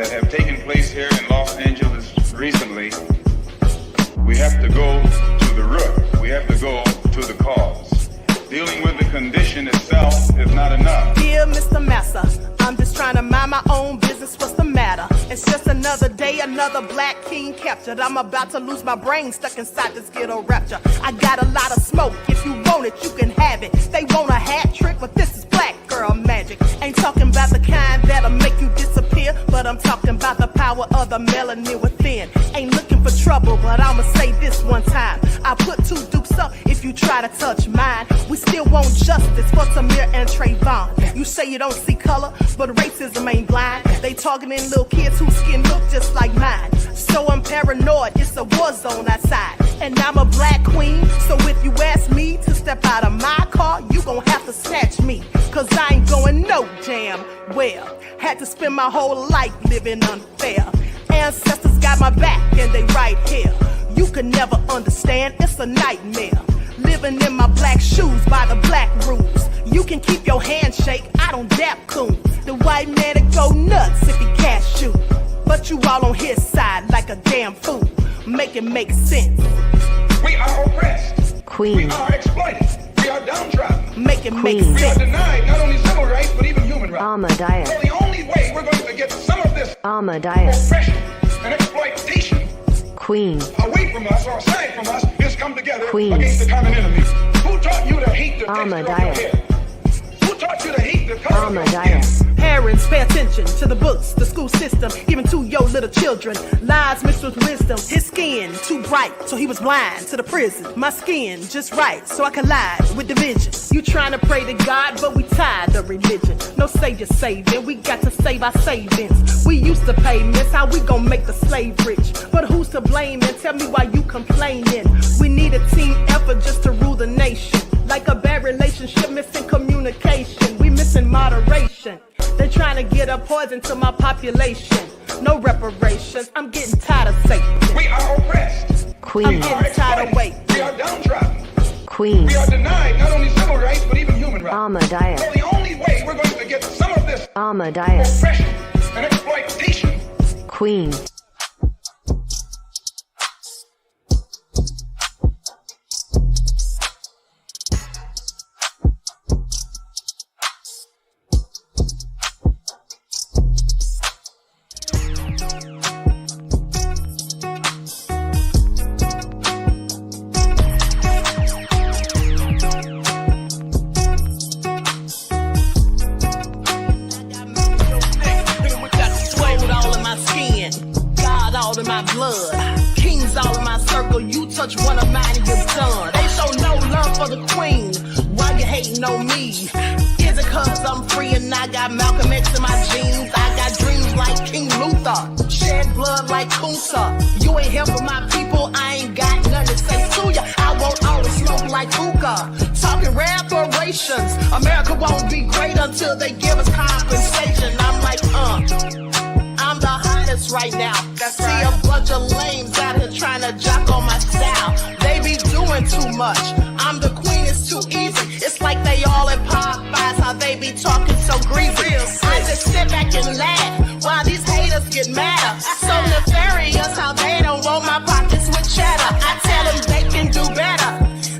that have taken place here in Los Angeles recently, we have to go to the root. We have to go to the cause. Dealing with the condition itself is not enough. Dear Mr. Massa, I'm just trying to mind my own business. What's the matter? It's just another day, another black king captured. I'm about to lose my brain, stuck inside this ghetto rapture. I got a lot of smoke. If you want it, you can have it. They want a hat trick, but this is black girl magic. Ain't talking about the kind that'll make you disappear, but I'm talking about the power of the melanin within. Ain't looking for trouble, but I'ma say this one time. I put 2 dukes up if you try to touch mine. We still want justice for Tamir and Trayvon. You say you don't see color, but racism ain't blind. They targeting little kids whose skin look just like mine. So I'm paranoid, it's a war zone outside. And I'm a black queen, so if you ask me to step out of my car, you gon' have to snatch me. Cause I ain't going no damn well. Had to spend my whole life living unfair. Ancestors got my back and they right here. You can never understand, it's a nightmare. Living in my black shoes by the black rules. You can keep your handshake, I don't dap coon. The white man that go nuts if he cash you. But you all on his side like a damn fool. Make it make sense. We are oppressed. Queen. We are exploited. We are downtrodden. Make it make We are sense. denied not only civil rights, but even human rights. Ahmadiyyah. So the only way we're going to get some of this Ahmadiyyah. oppression and exploitation Queen. away from us or aside from us is come together Queen. against the common enemy. Who taught you to hate the texture of your Ahmadiyyah. hair? Who taught you to hate the color of your skin? Ahmadiyyah. Parents, pay attention to the books, the school system, given to your little children. Lies mixed with wisdom. His skin too bright, so he was blind to the prison. My skin just right, so I collide with division. You trying to pray to God, but we tired of religion. No savior saving, we got to save our savings. We used to pay miss, how we gon' make the slave rich? But who's to blame, and tell me why you complaining? We need a team effort just to rule the nation. Like a bad relationship, missing communication. We missing moderation. They're trying to get a poison to my population. No reparations, I'm getting tired of Satan. We are oppressed. Queen. I'm getting tired of waiting. We are downtrodden. Queen. We are denied not only civil rights, but even human rights. Ahmadiyyah. So the only way we're going to get some of this Ahmadiyyah. oppression and exploitation. Queen. Touch one of mine and you're done. They show no love for the queen. Why you hating on me? Is it cause I'm free and I got Malcolm X in my jeans? I got dreams like King Luther, shed blood like Kunsa. You ain't here for my people, I ain't got nothing to say to ya. I want all the smoke like hookah. Talking reparations, America won't be great until they give us compensation. I'm like, I'm the hottest right now. I see a bunch of lames out here trying to jock on my style. They be doing too much. I'm the queen, it's too easy. It's like they all in Popeyes, how they be talking so greasy. I just sit back and laugh while these haters get madder. So nefarious how they don't roll my pockets with cheddar. I tell them they can do better.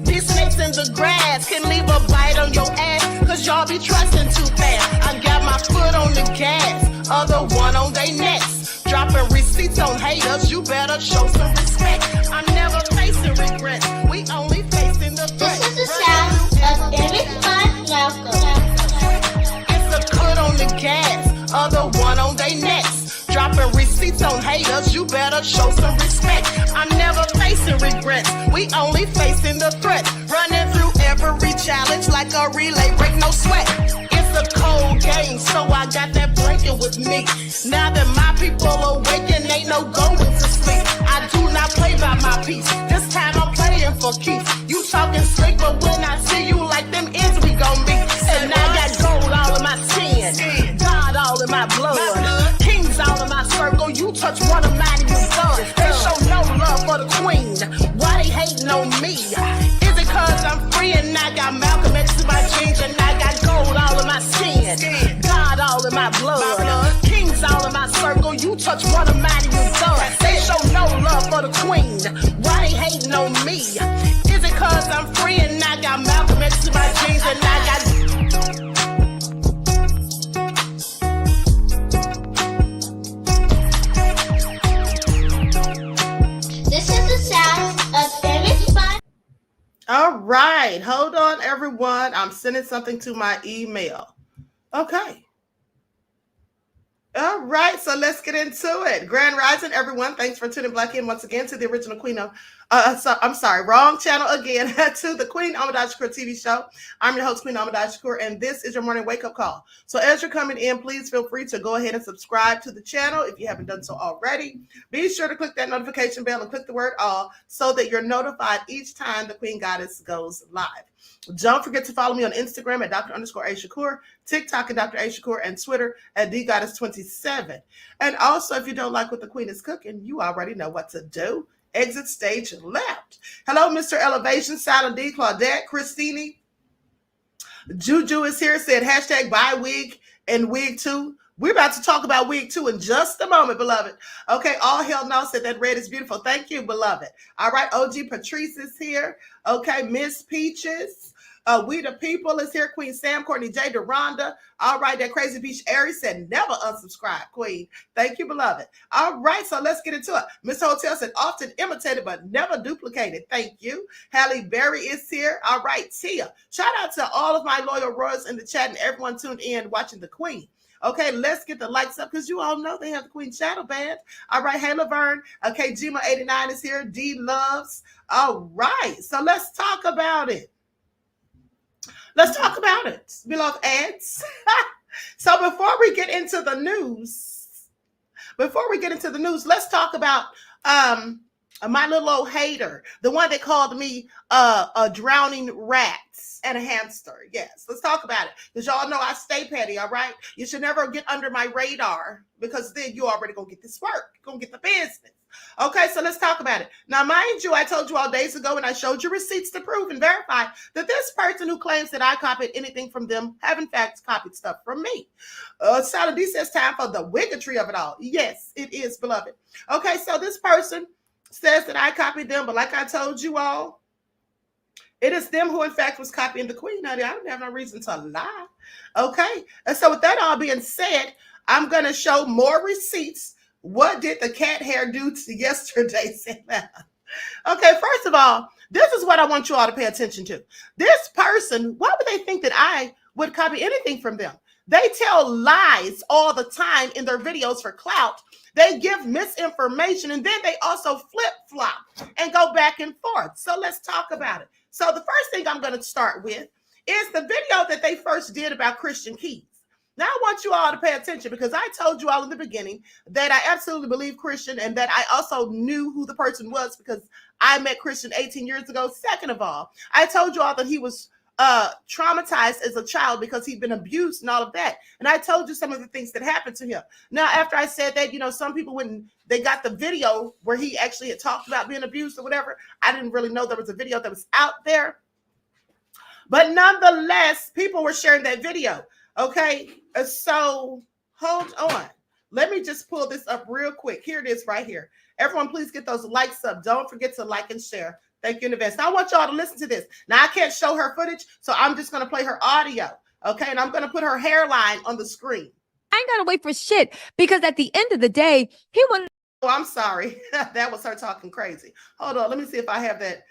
These snakes in the grass can leave a bite on your ass, cause y'all be trusting too fast. I got my foot on the gas, other one on they necks. Dropping receipts on haters, you better show some respect. I'm never facing regrets, we only facing the threat. This is the sound of everyone welcome. It's a cut on the gas, other one on they necks. Dropping receipts on haters, you better show some respect. I'm never facing regrets, we only facing the threat. Running through every challenge like a relay, break no sweat. It's a cold game, so I got that blanket with me. Now that my people awaken, ain't no going to sleep. I do not play by my piece, this time I'm playing for keeps. You talking slick, but when I see you like them ends, we gon' meet. And I got gold all in my skin, God all in my blood, kings all in my circle. You touch one of mine and you're done. They show no love for the queen, why they hating on me? Is it cause I'm free and I got Malcolm X in my jeans, and I got gold all in my skin, God all in my blood, kings all in my circle. You touch one of Ahmadiyyah's sons. They show no love for the queen. Why they hating on me? Is it cause I'm free and I got Malcolm X in my jeans and I got... This is the sound of Famous Fun. All right, hold on, everyone. I'm sending something to my email. Okay. All right, so let's get into it. Grand Rising, everyone. Thanks for tuning back in once again to the original Queen of, wrong channel again, to the Queen Ahmadiyyah Shakur TV show. I'm your host, Queen Ahmadiyyah Shakur, and this is your morning wake-up call. So as you're coming in, please feel free to go ahead and subscribe to the channel if you haven't done so already. Be sure to click that notification bell and click the word all so that you're notified each time the Queen Goddess goes live. Don't forget to follow me on Instagram at Dr._A_Shakur, TikTok at Dr. A Shakur, and Twitter at DGoddess27. And also, if you don't like what the Queen is cooking, you already know what to do. Exit stage left. Hello, Mr. Elevation, Silent D, Claudette, Christine. Juju is here, said hashtag buy wig and wig 2. We're about to talk about wig 2 in just a moment, beloved. Okay, all hell no said that red is beautiful. Thank you, beloved. All right, OG Patrice is here. Okay, Miss Peaches. We the People is here. Queen Sam, Courtney J, Deronda. All right, that Crazy Beach Aries said never unsubscribe, Queen. Thank you, beloved. All right, so let's get into it. Miss Hotel said often imitated but never duplicated. Thank you. Halle Berry is here. All right, Tia. Shout out to all of my loyal royals in the chat and everyone tuned in watching the Queen. Okay, let's get the likes up because you all know they have the Queen Shadow Band. All right, hey, Laverne. Okay, Gma89 is here. D Loves. All right, so let's talk about it. Let's talk about it, beloved ads. So before we get into the news, let's talk about my little old hater, the one that called me a drowning rat and a hamster. Yes, let's talk about it. Because y'all know I stay petty, all right? You should never get under my radar because then you already gonna get this work. You're gonna get the business. Okay, so let's talk about it. Now, mind you, I told you all days ago and I showed you receipts to prove and verify that this person who claims that I copied anything from them have in fact copied stuff from me. Salad D says time for the wiggatry of it all. Yes, it is, beloved. Okay, so this person says that I copied them, but like I told you all, it is them who in fact was copying the Queen. Honey, I don't have no reason to lie. Okay, and so with that all being said, I'm going to show more receipts. What did the cat hair do to yesterday? Okay, first of all, this is what I want you all to pay attention to. This person, why would they think that I would copy anything from them? They tell lies all the time in their videos for clout. They give misinformation, and then they also flip-flop and go back and forth. So let's talk about it. So the first thing I'm going to start with is the video that they first did about Christian Keys. Now, I want you all to pay attention because I told you all in the beginning that I absolutely believe Christian and that I also knew who the person was because I met Christian 18 years ago. Second of all, I told you all that he was traumatized as a child because he'd been abused and all of that. And I told you some of the things that happened to him. Now, after I said that, you know, some people, when they got the video where he actually had talked about being abused or whatever, I didn't really know there was a video that was out there. But nonetheless, people were sharing that video. Okay, so hold on. Let me just pull this up real quick. Here it is right here. Everyone, please get those likes up. Don't forget to like and share. Thank you in advance. Now, I want y'all to listen to this. Now, I can't show her footage, so I'm just going to play her audio. Okay, and I'm going to put her hairline on the screen. I ain't got to wait for shit because at the end of the day, he wanted. Oh, I'm sorry. That was her talking crazy. Hold on. Let me see if I have that.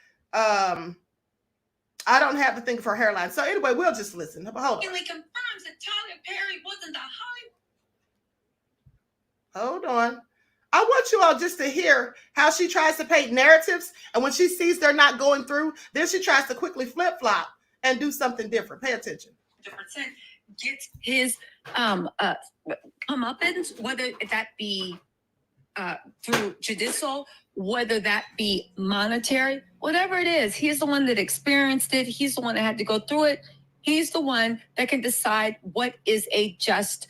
I don't have the thing for her hairline. So anyway, we'll just listen. Hold on. Confirms that Tyler Perry wasn't the Hold on. I want you all just to hear how she tries to paint narratives. And when she sees they're not going through, then she tries to quickly flip-flop and do something different. Pay attention. Hollywood. Gets his comeuppance, whether that be through judicial, whether that be monetary, whatever it is, he's the one that experienced it. He's the one that had to go through it. He's the one that can decide what is a just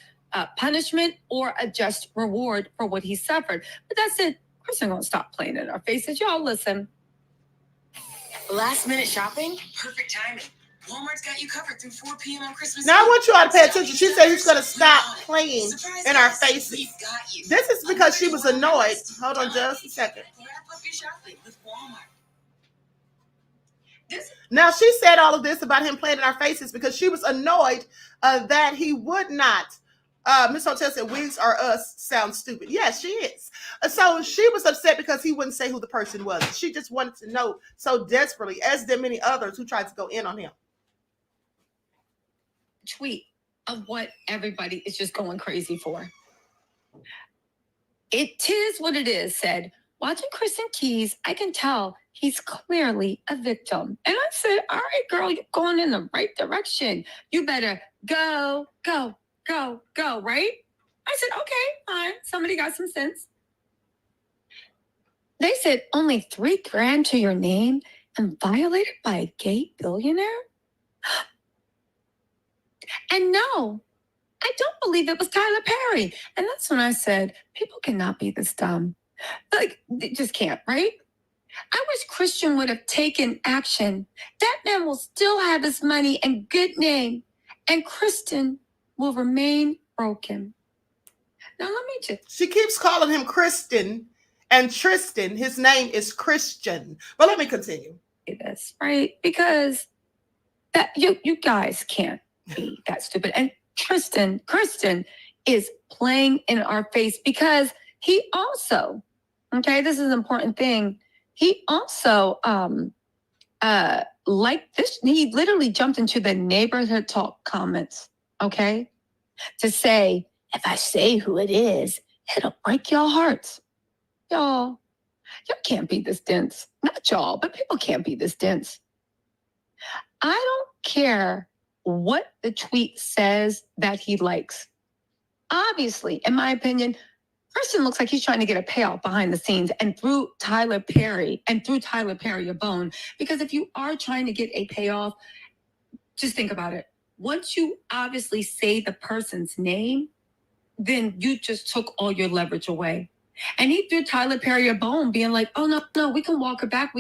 punishment or a just reward for what he suffered. But that's it. Of course, I'm going to stop playing in our faces. Y'all listen. Last minute shopping? Perfect timing. Walmart's got you covered through 4 p.m. on Christmas Now I Eve. want you all to pay attention. She said he's going to stop playing in our faces. We've got you. This is because she was annoyed. Hold on just a second. Wrap up your shopping with Walmart. Now she said all of this about him playing in our faces because she was annoyed that he would not. Miss Hotel said wigs are us sound stupid. Yes, she is. So she was upset because he wouldn't say who the person was. She just wanted to know so desperately, as did many others who tried to go in on him. Tweet of what everybody is just going crazy for. It is what it is, said, watching Kristen Keys, I can tell he's clearly a victim. And I said, all right, girl, you're going in the right direction. You better go, right? I said, okay, fine. Somebody got some sense. They said only $3,000 to your name and violated by a gay billionaire? And no, I don't believe it was Tyler Perry. And that's when I said, people cannot be this dumb. Like, they just can't, right? I wish Christian would have taken action. That man will still have his money and good name. And Kristen will remain broken. Now, let me just... She keeps calling him Kristen and Tristan. His name is Christian. But let me continue. This, right? Because that you guys can't be that stupid. And Kristen is playing in our face because he also, okay, this is an important thing. He also, like this, he literally jumped into the neighborhood talk comments, okay, to say, if I say who it is, it'll break your hearts. Y'all can't be this dense. Not y'all, but people can't be this dense. I don't care what the tweet says that he likes. Obviously, in my opinion, Kristen looks like he's trying to get a payoff behind the scenes and through Tyler Perry a bone. Because if you are trying to get a payoff, just think about it. Once you obviously say the person's name, then you just took all your leverage away. And he threw Tyler Perry a bone being like, oh, no, we can walk it back.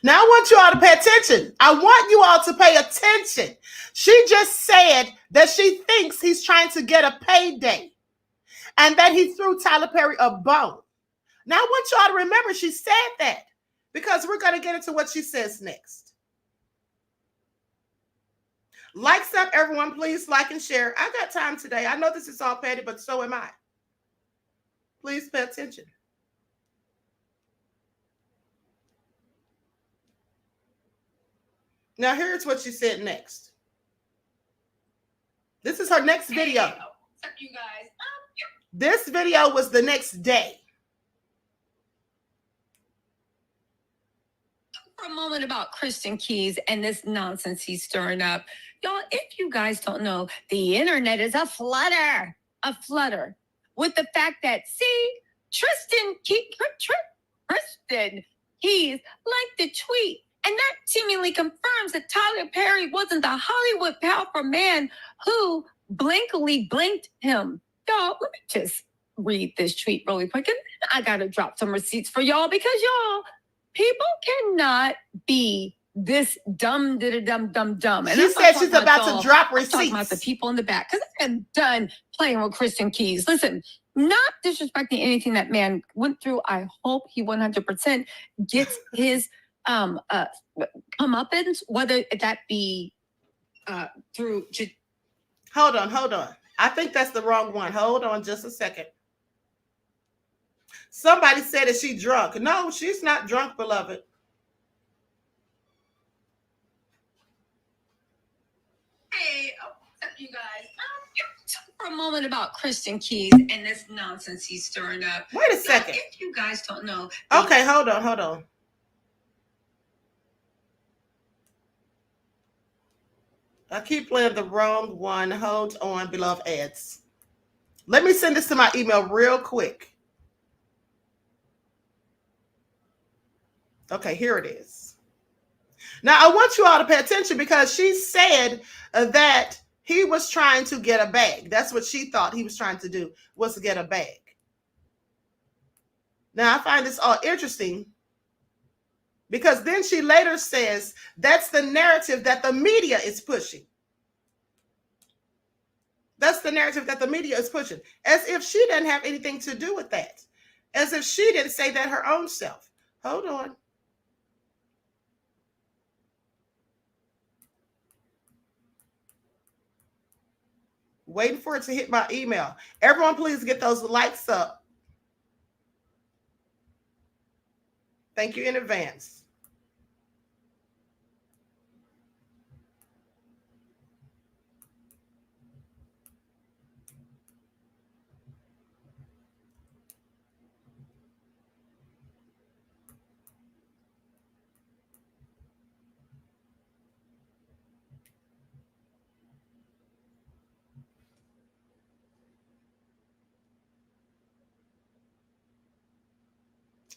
Now I want you all to pay attention. I want you all to pay attention. She just said that she thinks he's trying to get a payday and that he threw Tyler Perry a bone. Now I want you all to remember she said that because we're going to get into what she says next. Likes up, everyone. Please like and share. I got time today. I know this is all petty, but so am I. Please pay attention. Now, here's what she said next. This is her next video. Hey, what's up, you guys? This video was the next day. For a moment about Kristen Keys and this nonsense he's stirring up. Y'all, if you guys don't know, the internet is a flutter with the fact that, see, Kristen Keys liked the tweet. And that seemingly confirms that Tyler Perry wasn't the Hollywood powerful man who blankly blinked him. Y'all, let me just read this tweet really quick. And I got to drop some receipts for y'all because y'all, people cannot be this dumb. And she said she's about to drop receipts. I'm talking about the people in the back because I'm done playing with Kristen Keys. Listen, not disrespecting anything that man went through. I hope he 100% gets his comeuppance, whether that be through. Hold on. I think that's the wrong one. Hold on just a second. Somebody said that she drunk. No, she's not drunk, beloved. Hey, what's up, you guys? For a moment about Kristen Keys and this nonsense he's stirring up. Wait a second. If you guys don't know. Okay, hold on. I keep playing the wrong one. Hold on, beloved ads. Let me send this to my email real quick. Okay, here it is. Now, I want you all to pay attention because she said that he was trying to get a bag. That's what she thought he was trying to do, was to get a bag. Now, I find this all interesting Because then she later says that's the narrative that the media is pushing. That's the narrative that the media is pushing. As if she didn't have anything to do with that. As if she didn't say that her own self. Hold on. Waiting for it to hit my email. Everyone, please get those likes up. Thank you in advance.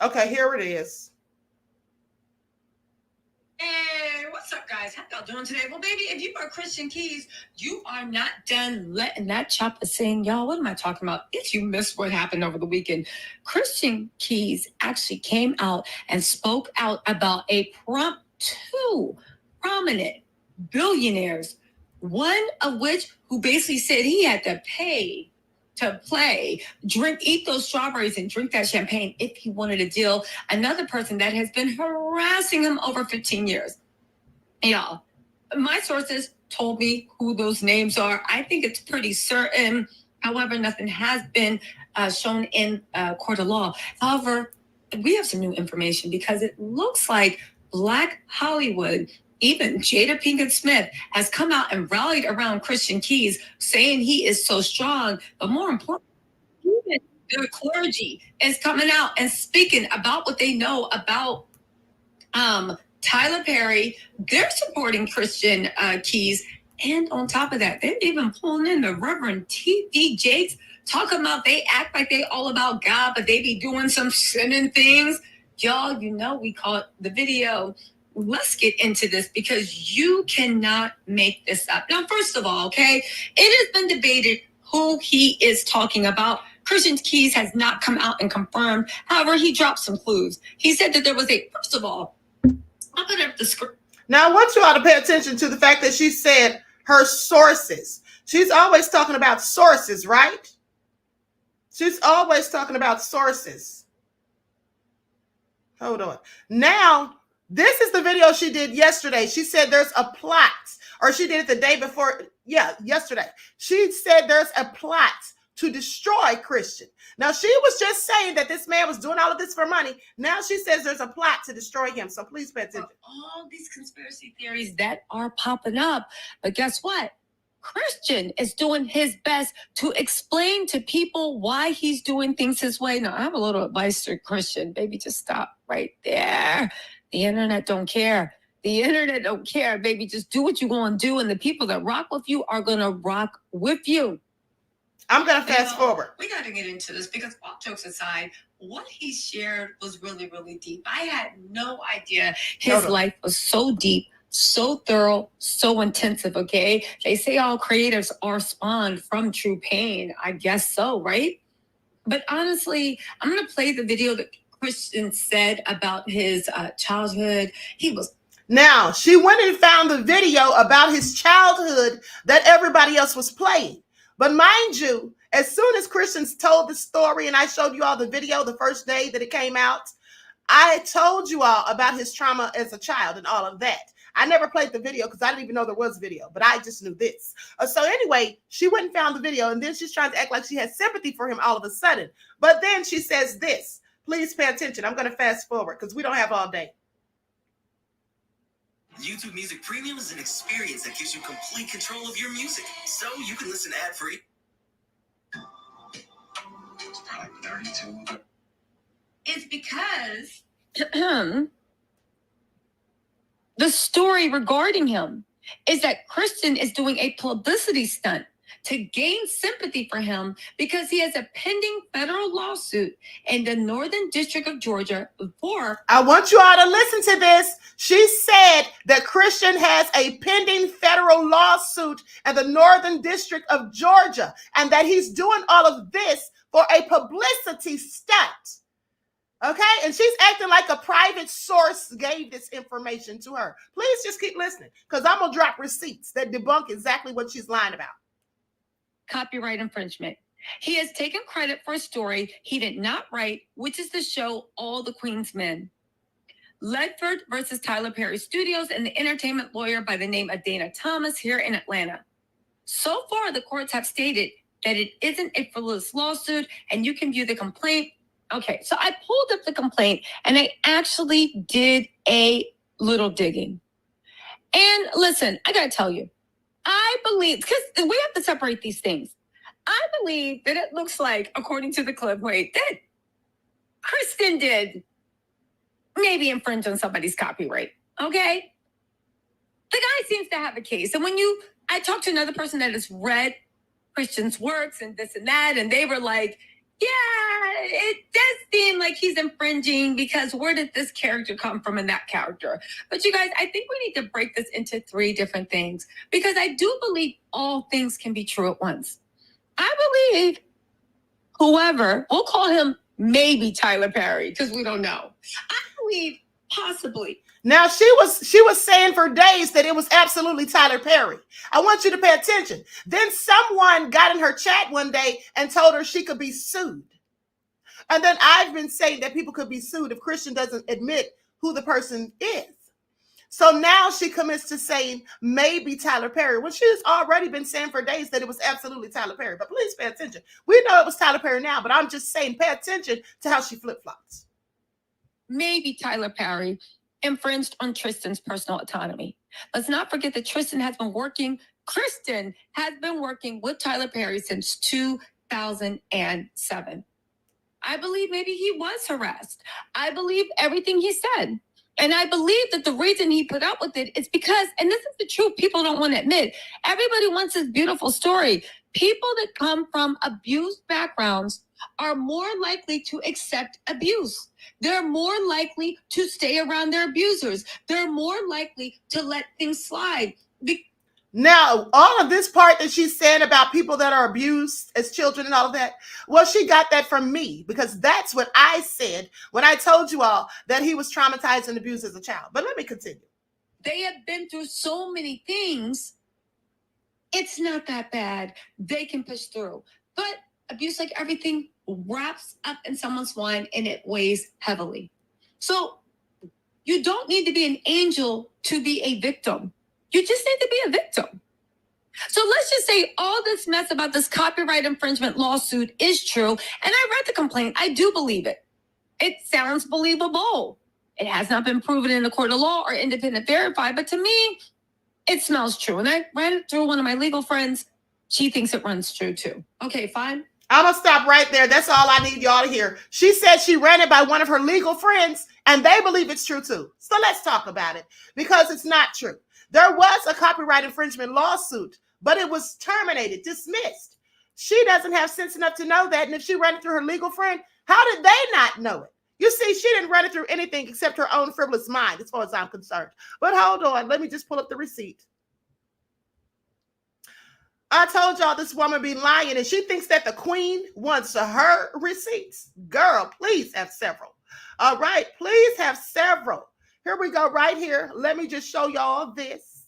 Okay, here it is. Hey, what's up, guys? How y'all doing today? Well, baby, if you are Christian Keys, you are not done letting that chopper sing. Y'all, what am I talking about? If you missed what happened over the weekend, Christian Keys actually came out and spoke out about two prominent billionaires, one of which who basically said he had to pay to play, eat those strawberries and drink that champagne if he wanted a deal. Another person that has been harassing him over 15 years. Y'all, my sources told me who those names are. I think it's pretty certain. However, nothing has been shown in court of law. However, we have some new information because it looks like Black Hollywood, even Jada Pinkett Smith, has come out and rallied around Christian Keys, saying he is so strong. But more importantly, even their clergy is coming out and speaking about what they know about Tyler Perry. They're supporting Christian Keys. And on top of that, they're even pulling in the Reverend T.D. Jakes, talking about they act like they all about God, but they be doing some sinning things. Y'all, you know we caught the video. Let's get into this because you cannot make this up. Now, first of all, okay, it has been debated who he is talking about. Christian Keys has not come out and confirmed. However, he dropped some clues. He said that there was first of all, I'll put up the script. Now, I want you all to pay attention to the fact that she said her sources. She's always talking about sources, right? She's always talking about sources. Hold on. Now, this is the video she did yesterday. She said there's a plot, or she did it the day before. Yeah, yesterday. She said there's a plot to destroy Christian. Now, she was just saying that this man was doing all of this for money. Now she says there's a plot to destroy him. So please pay attention. All these conspiracy theories that are popping up. But guess what? Christian is doing his best to explain to people why he's doing things his way. Now, I have a little advice to Christian. Baby, just stop right there. The internet don't care. The internet don't care, baby. Just do what you're going to do. And the people that rock with you are going to rock with you. I'm going to fast forward. We got to get into this because all jokes aside, what he shared was really, really deep. I had no idea his life was so deep, so thorough, so intensive, okay? They say all creatives are spawned from true pain. I guess so, right? But honestly, I'm going to play the video that Christian said about his childhood. Now, she went and found the video about his childhood that everybody else was playing. But mind you, as soon as Christians told the story and I showed you all the video the first day that it came out, I told you all about his trauma as a child and all of that. I never played the video because I didn't even know there was video, but I just knew this. So anyway, she went and found the video, and then she's trying to act like she has sympathy for him all of a sudden. But then she says this. Please pay attention. I'm going to fast forward because we don't have all day. YouTube Music Premium is an experience that gives you complete control of your music, so you can listen ad-free. It's probably 32. It's because the story regarding him is that Christian is doing a publicity stunt to gain sympathy for him because he has a pending federal lawsuit in the Northern District of Georgia for... I want you all to listen to this. She said that Christian has a pending federal lawsuit in the Northern District of Georgia and that he's doing all of this for a publicity stunt. Okay, and she's acting like a private source gave this information to her. Please just keep listening, because I'm gonna drop receipts that debunk exactly what she's lying about. Copyright infringement. He has taken credit for a story he did not write, which is the show All the Queen's Men. Ledford versus Tyler Perry Studios and the entertainment lawyer by the name of Dana Thomas here in Atlanta. So far, the courts have stated that it isn't a frivolous lawsuit, and you can view the complaint. Okay, so I pulled up the complaint, and I actually did a little digging. And listen, I gotta tell you, I believe, because we have to separate these things. I believe that it looks like, according to the clip, that Kristen did maybe infringe on somebody's copyright, okay? The guy seems to have a case. And I talked to another person that has read Christian's works and this and that, and they were like, yeah, it does seem like he's infringing because where did this character come from and that character? But you guys, I think we need to break this into 3 different things, because I do believe all things can be true at once. I believe whoever, we'll call him maybe Tyler Perry, because we don't know. I believe possibly. Now, she was saying for days that it was absolutely Tyler Perry. I want you to pay attention. Then someone got in her chat one day and told her she could be sued. And then I've been saying that people could be sued if Christian doesn't admit who the person is. So now she commits to saying maybe Tyler Perry, when she's already been saying for days that it was absolutely Tyler Perry. But please pay attention. We know it was Tyler Perry now, but I'm just saying pay attention to how she flip-flops. Maybe Tyler Perry infringed on Tristan's personal autonomy. Let's not forget that Kristen has been working with Tyler Perry since 2007. I believe maybe he was harassed. I believe everything he said. And I believe that the reason he put up with it is because, and this is the truth people don't want to admit, everybody wants this beautiful story. People that come from abused backgrounds are more likely to accept abuse. They're more likely to stay around their abusers. They're more likely to let things slide. Now, all of this part that she's saying about people that are abused as children and all of that, well, she got that from me, because that's what I said when I told you all that he was traumatized and abused as a child. But let me continue. They have been through so many things. It's not that bad. They can push through. But abuse, like everything, wraps up in someone's mind and it weighs heavily. So you don't need to be an angel to be a victim. You just need to be a victim. So let's just say all this mess about this copyright infringement lawsuit is true. And I read the complaint. I do believe it. It sounds believable. It has not been proven in a court of law or independent verified, but to me, it smells true. And I ran it through one of my legal friends. She thinks it runs true too. Okay, fine. I'm going to stop right there. That's all I need y'all to hear. She said she ran it by one of her legal friends, and they believe it's true too. So let's talk about it, because it's not true. There was a copyright infringement lawsuit, but it was terminated, dismissed. She doesn't have sense enough to know that. And if she ran it through her legal friend, how did they not know it? You see, she didn't run it through anything except her own frivolous mind, as far as I'm concerned. But hold on. Let me just pull up the receipt. I told y'all this woman be lying, and she thinks that the queen wants her receipts. Girl, please have several. All right, please have several. Here we go right here. Let me just show y'all this.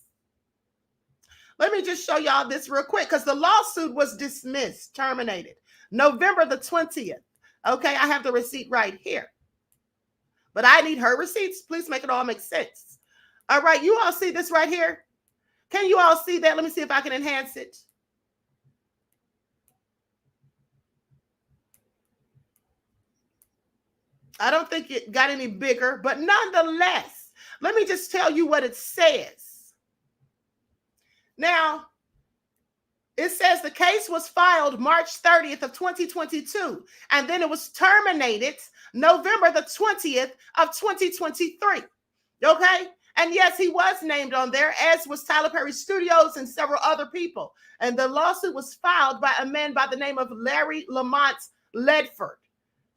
Let me just show y'all this real quick, because the lawsuit was dismissed, terminated, November the 20th. Okay, I have the receipt right here. But I need her receipts. Please make it all make sense. All right, you all see this right here? Can you all see that? Let me see if I can enhance it. I don't think it got any bigger, but nonetheless, let me just tell you what it says. Now, it says the case was filed March 30th of 2022, and then it was terminated November the 20th of 2023. Okay? And yes, he was named on there, as was Tyler Perry Studios and several other people. And the lawsuit was filed by a man by the name of Larry Lamont Ledford.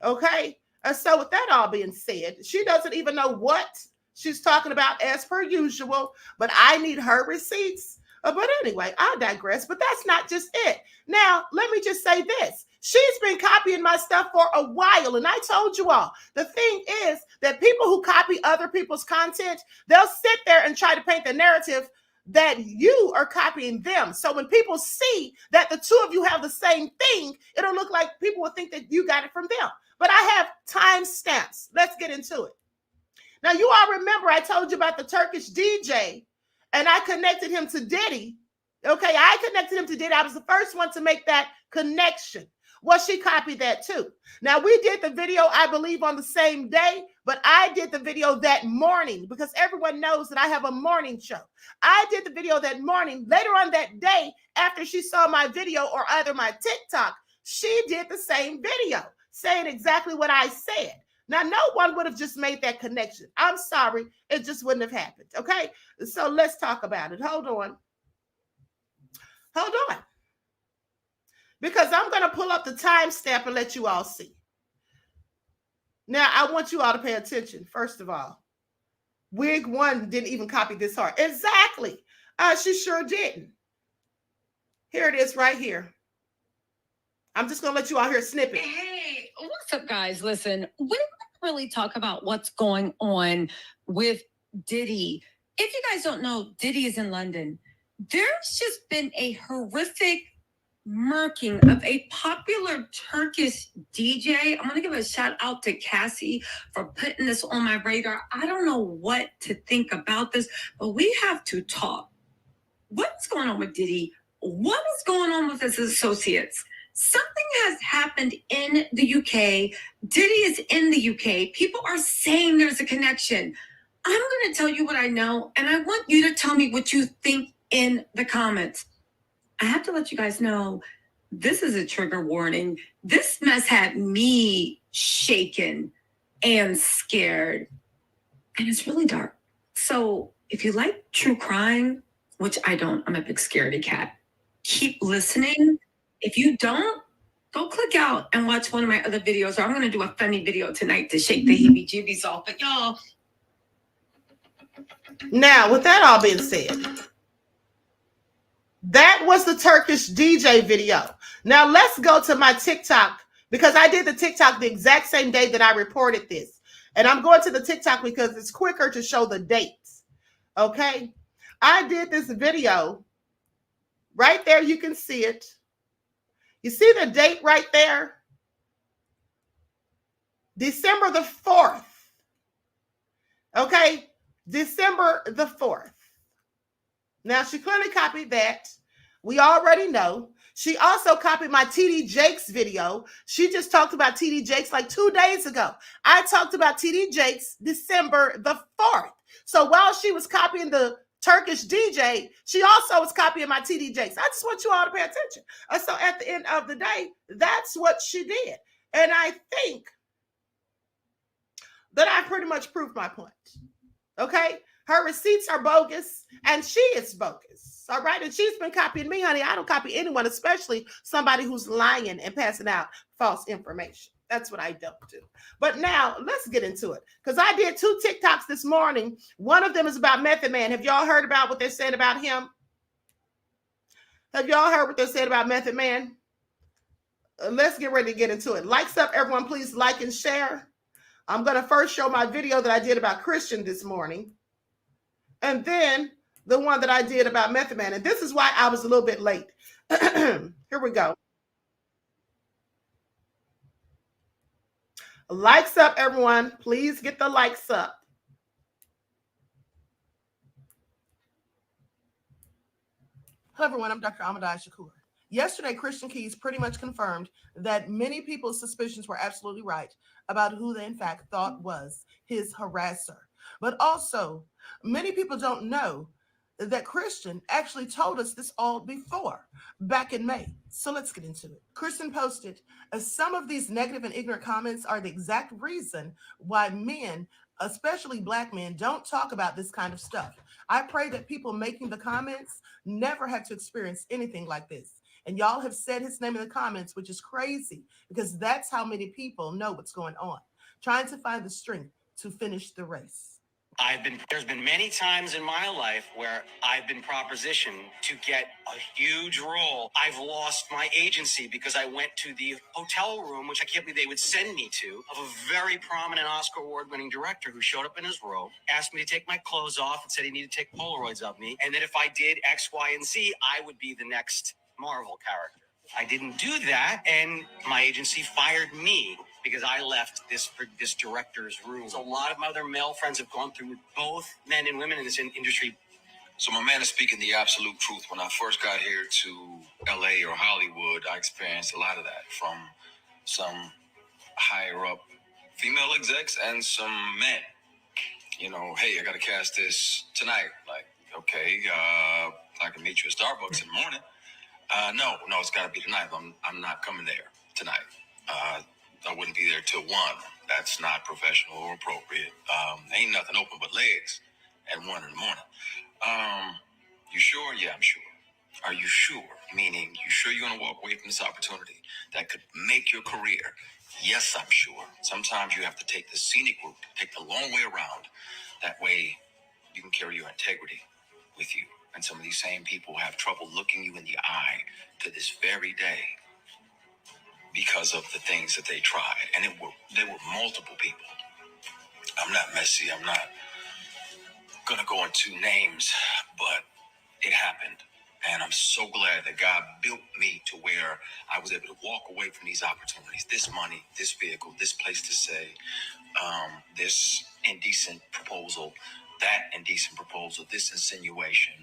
Okay? And so with that all being said, she doesn't even know what she's talking about as per usual, but I need her receipts But anyway, I digress. But that's not just it. Now, let me just say this. She's been copying my stuff for a while. And I told you all, the thing is that people who copy other people's content, they'll sit there and try to paint the narrative that you are copying them. So when people see that the two of you have the same thing, it'll look like people will think that you got it from them. But I have timestamps. Let's get into it. Now, you all remember I told you about the Turkish DJ, and I connected him to Diddy. Okay, I connected him to Diddy. I was the first one to make that connection. Well, she copied that too. Now, we did the video, I believe, on the same day, but I did the video that morning because everyone knows that I have a morning show. I did the video that morning. Later on that day, after she saw my video or either my TikTok, she did the same video saying exactly what I said. Now, no one would have just made that connection. I'm sorry. It just wouldn't have happened. Okay. So let's talk about it. Hold on. Hold on. Because I'm going to pull up the timestamp and let you all see. Now, I want you all to pay attention. First of all, Wig 1 didn't even copy this hard. Exactly. She sure didn't. Here it is right here. I'm just going to let you all hear a snippet. Hey, what's up, guys? Listen, we don't really talk about what's going on with Diddy. If you guys don't know, Diddy is in London. There's just been a horrific murking of a popular Turkish DJ. I'm going to give a shout out to Cassie for putting this on my radar. I don't know what to think about this, but we have to talk. What's going on with Diddy? What is going on with his associates? Something has happened in the UK. Diddy is in the UK. People are saying there's a connection. I'm going to tell you what I know, and I want you to tell me what you think in the comments. I have to let you guys know, this is a trigger warning. This mess had me shaken and scared, and it's really dark. So if you like true crime, which I don't, I'm a big scaredy cat, keep listening. If you don't, go click out and watch one of my other videos, or I'm going to do a funny video tonight to shake the heebie-jeebies off. But y'all. Now, with that all being said, that was the Turkish DJ video. Now, let's go to my TikTok because I did the TikTok the exact same day that I reported this. And I'm going to the TikTok because it's quicker to show the dates. Okay? I did this video. Right there, you can see it. You see the date right there? December the 4th. Okay? December the 4th. Now, she clearly copied that. We already know. She also copied my TD Jakes video. She just talked about TD Jakes like 2 days ago. I talked about TD Jakes December the 4th. So while she was copying the Turkish DJ, she also was copying my TD Jakes. I just want you all to pay attention. So at the end of the day, that's what she did. And I think that I pretty much proved my point. Okay? Her receipts are bogus, and she is bogus. All right? And she's been copying me, honey. I don't copy anyone, especially somebody who's lying and passing out false information. That's what I don't do. But now let's get into it. Because I did 2 TikToks this morning. One of them is about Method Man. Have y'all heard about what they're saying about him? Have y'all heard what they're saying about Method Man? Let's get ready to get into it. Likes up, everyone. Please like and share. I'm going to first show my video that I did about Christian this morning. And then the one that I did about Method Man. And this is why I was a little bit late. Here we go. Likes up, everyone. Please get the likes up. Hello, everyone. I'm Dr. Ahmadiyyah Shakur. Yesterday, Christian Keys pretty much confirmed that many people's suspicions were absolutely right about who they, in fact, thought was his harasser. But also, many people don't know that Christian actually told us this all before, back in May. So let's get into it. Christian posted, some of these negative and ignorant comments are the exact reason why men, especially Black men, don't talk about this kind of stuff. I pray that people making the comments never have to experience anything like this. And y'all have said his name in the comments, which is crazy because that's how many people know what's going on, trying to find the strength to finish the race. There's been many times in my life where I've been propositioned to get a huge role. I've lost my agency because I went to the hotel room, which I can't believe they would send me to, of a very prominent Oscar award-winning director who showed up in his robe, asked me to take my clothes off and said he needed to take Polaroids of me, and that if I did X, Y, and Z, I would be the next Marvel character. I didn't do that, and my agency fired me because I left this director's room. So a lot of my other male friends have gone through, both men and women in this industry. So my man is speaking the absolute truth. When I first got here to LA or Hollywood, I experienced a lot of that from some higher up female execs and some men. You know, hey, I got to cast this tonight. Like, okay, I can meet you at Starbucks in the morning. No, it's got to be tonight. I'm not coming there tonight. I wouldn't be there till 1. That's not professional or appropriate. Ain't nothing open but legs at 1 in the morning. You sure? Yeah, I'm sure. Are you sure? Meaning, you sure you're going to walk away from this opportunity that could make your career? Yes, I'm sure. Sometimes you have to take the scenic route, take the long way around. That way, you can carry your integrity with you. And some of these same people have trouble looking you in the eye to this very day because of the things that they tried. And they were multiple people. I'm not messy. I'm not going to go into names, but it happened. And I'm so glad that God built me to where I was able to walk away from these opportunities, this money, this vehicle, this place to stay, this indecent proposal, that indecent proposal, this insinuation.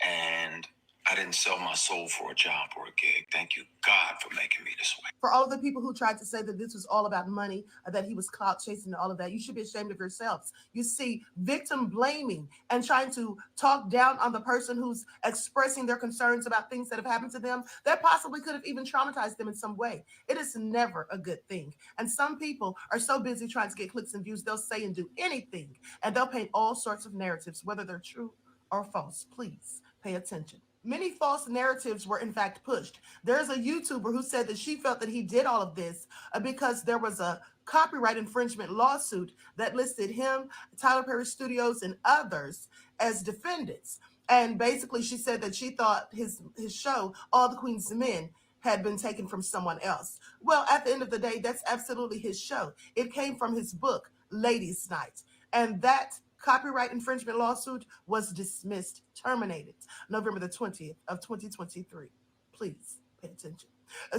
And I didn't sell my soul for a job or a gig. Thank you, God, for making me this way. For all of the people who tried to say that this was all about money, that he was clout chasing and all of that, you should be ashamed of yourselves. You see, victim blaming and trying to talk down on the person who's expressing their concerns about things that have happened to them that possibly could have even traumatized them in some way. It is never a good thing. And some people are so busy trying to get clicks and views, they'll say and do anything, and they'll paint all sorts of narratives, whether they're true or false. Please pay attention. Many false narratives were in fact pushed. There's a YouTuber who said that she felt that he did all of this because there was a copyright infringement lawsuit that listed him, Tyler Perry Studios, and others as defendants. And basically she said that she thought his show, All the Queen's Men, had been taken from someone else. Well, at the end of the day, that's absolutely his show. It came from his book, Ladies' Night. And that copyright infringement lawsuit was dismissed, terminated, November the 20th of 2023. Please pay attention.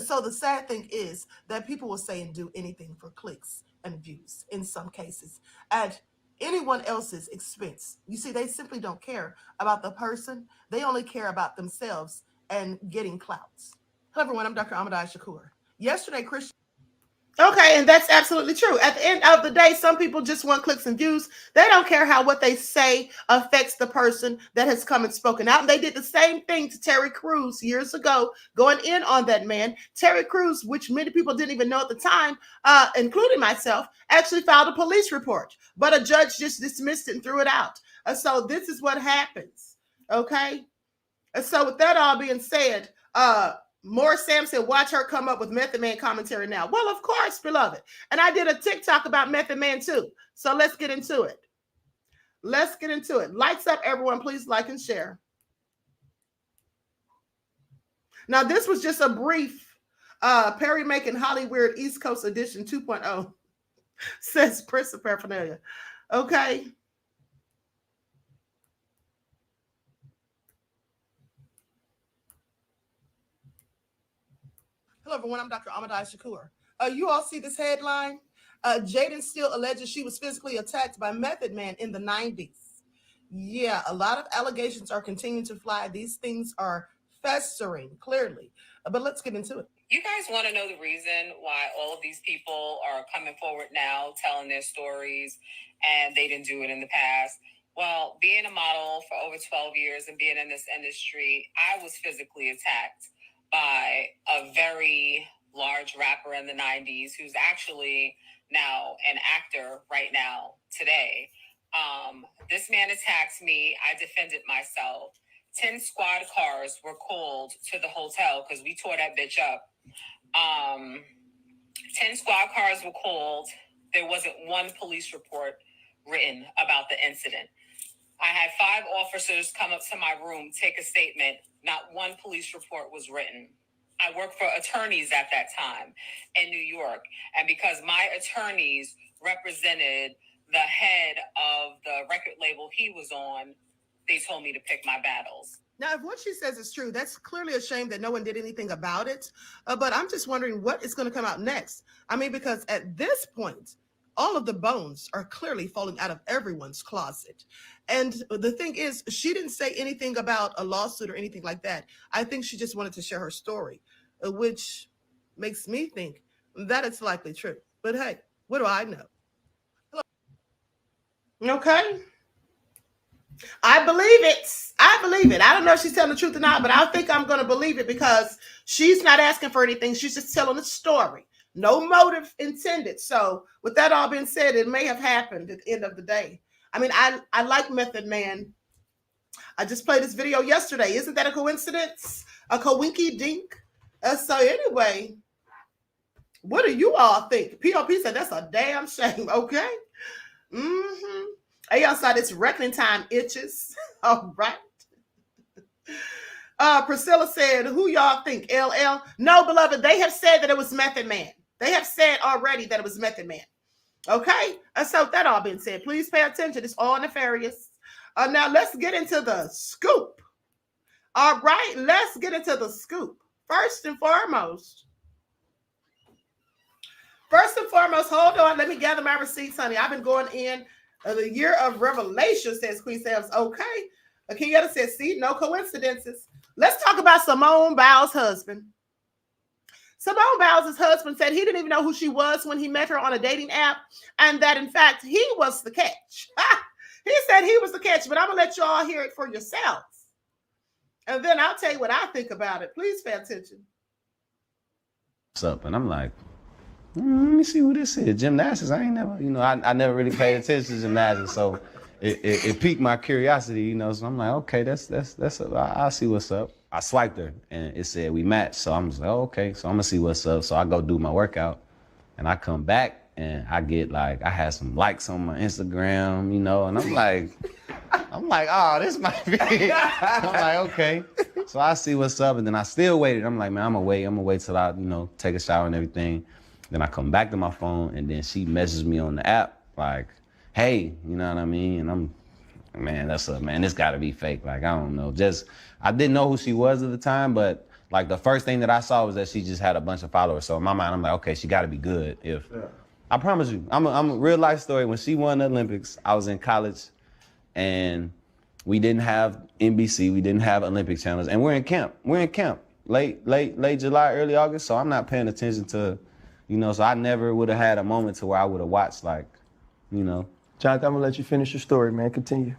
So the sad thing is that people will say and do anything for clicks and views in some cases at anyone else's expense. You see, they simply don't care about the person. They only care about themselves and getting clouts. Hello, everyone. I'm Dr. Ahmadiyyah Shakur. Yesterday, Christian. Okay, and that's absolutely true. At the end of the day, some people just want clicks and views. They don't care how what they say affects the person that has come and spoken out. And they did the same thing to Terry Crews years ago, going in on that man. Terry Crews, which many people didn't even know at the time, including myself, actually filed a police report. But a judge just dismissed it and threw it out. So this is what happens, okay? So with that all being said, Morris Sam said, watch her come up with Method Man commentary now. Well, of course, beloved. And I did a TikTok about Method Man too. So let's get into it. Let's get into it. Lights up, everyone. Please like and share. Now, this was just a brief Perry making Hollywood East Coast Edition 2.0, says Prince of Paraphernalia. Okay. Hello, everyone. I'm Dr. Ahmadiyyah Shakur. You all see this headline? Jaden Steele alleges she was physically attacked by Method Man in the 90s. Yeah, a lot of allegations are continuing to fly. These things are festering, clearly. But let's get into it. You guys want to know the reason why all of these people are coming forward now, telling their stories, and they didn't do it in the past? Well, being a model for over 12 years and being in this industry, I was physically attacked by a very large rapper in the 90s who's actually now an actor right now today. This man attacked me. I defended myself. 10 squad cars were called to the hotel because we tore that bitch up. 10 squad cars were called. There wasn't one police report written about the incident. I had 5 officers come up to my room, take a statement. Not one police report was written. I worked for attorneys at that time in New York. And because my attorneys represented the head of the record label he was on, they told me to pick my battles. Now, if what she says is true, that's clearly a shame that no one did anything about it. But I'm just wondering what is going to come out next. I mean, because at this point, all of the bones are clearly falling out of everyone's closet. And the thing is, she didn't say anything about a lawsuit or anything like that. I think she just wanted to share her story, which makes me think that it's likely true. But hey, what do I know? Okay. I believe it. I believe it. I don't know if she's telling the truth or not, but I think I'm going to believe it because she's not asking for anything. She's just telling a story. No motive intended. So with that all being said, it may have happened at the end of the day. I mean, I like Method Man. I just played this video yesterday. Isn't that a coincidence? A coinky dink? So anyway, what do you all think? POP said that's a damn shame. Okay. Mm-hmm. Hey, outside it's reckoning time itches. All right. Priscilla said, who y'all think? LL? No, beloved, they have said that it was Method Man. They have said already that it was Method Man. Okay? So that all being said, please pay attention. It's all nefarious. Now let's get into the scoop. All right, let's get into the scoop. First and foremost, hold on. Let me gather my receipts, honey. I've been going in the year of revelation, says Queen Sam's. Okay. Kenyatta says, see, no coincidences. Let's talk about Simone Biles' husband. Simone Biles' husband said he didn't even know who she was when he met her on a dating app, and that, in fact, he was the catch. He said he was the catch, but I'm going to let you all hear it for yourselves. And then I'll tell you what I think about it. Please pay attention. What's up? And I'm like, let me see who this is. Gymnastics. I ain't never, I never really paid attention to gymnastics, so it piqued my curiosity, So I'm like, okay, I'll see what's up. I swiped her, and it said we matched, so I'm just like, oh, okay, so I'm gonna see what's up. So I go do my workout, and I come back, and I get I had some likes on my Instagram, and I'm like, oh, this might be. I'm like, okay. So I see what's up, and then I still waited. I'm like, man, I'm gonna wait till I, take a shower and everything. Then I come back to my phone, and then she messages me on the app, like, hey, you know what I mean? And man, this gotta be fake. I don't know. I didn't know who she was at the time, but the first thing that I saw was that she just had a bunch of followers. So in my mind, I'm like, okay, she gotta be good. I promise you, I'm a real life story. When she won the Olympics, I was in college, and we didn't have NBC, we didn't have Olympic channels, and we're in camp. Late July, early August. So I'm not paying attention to, so I never would have had a moment to where I would have watched, Jonathan, I'm gonna let you finish your story, man. Continue.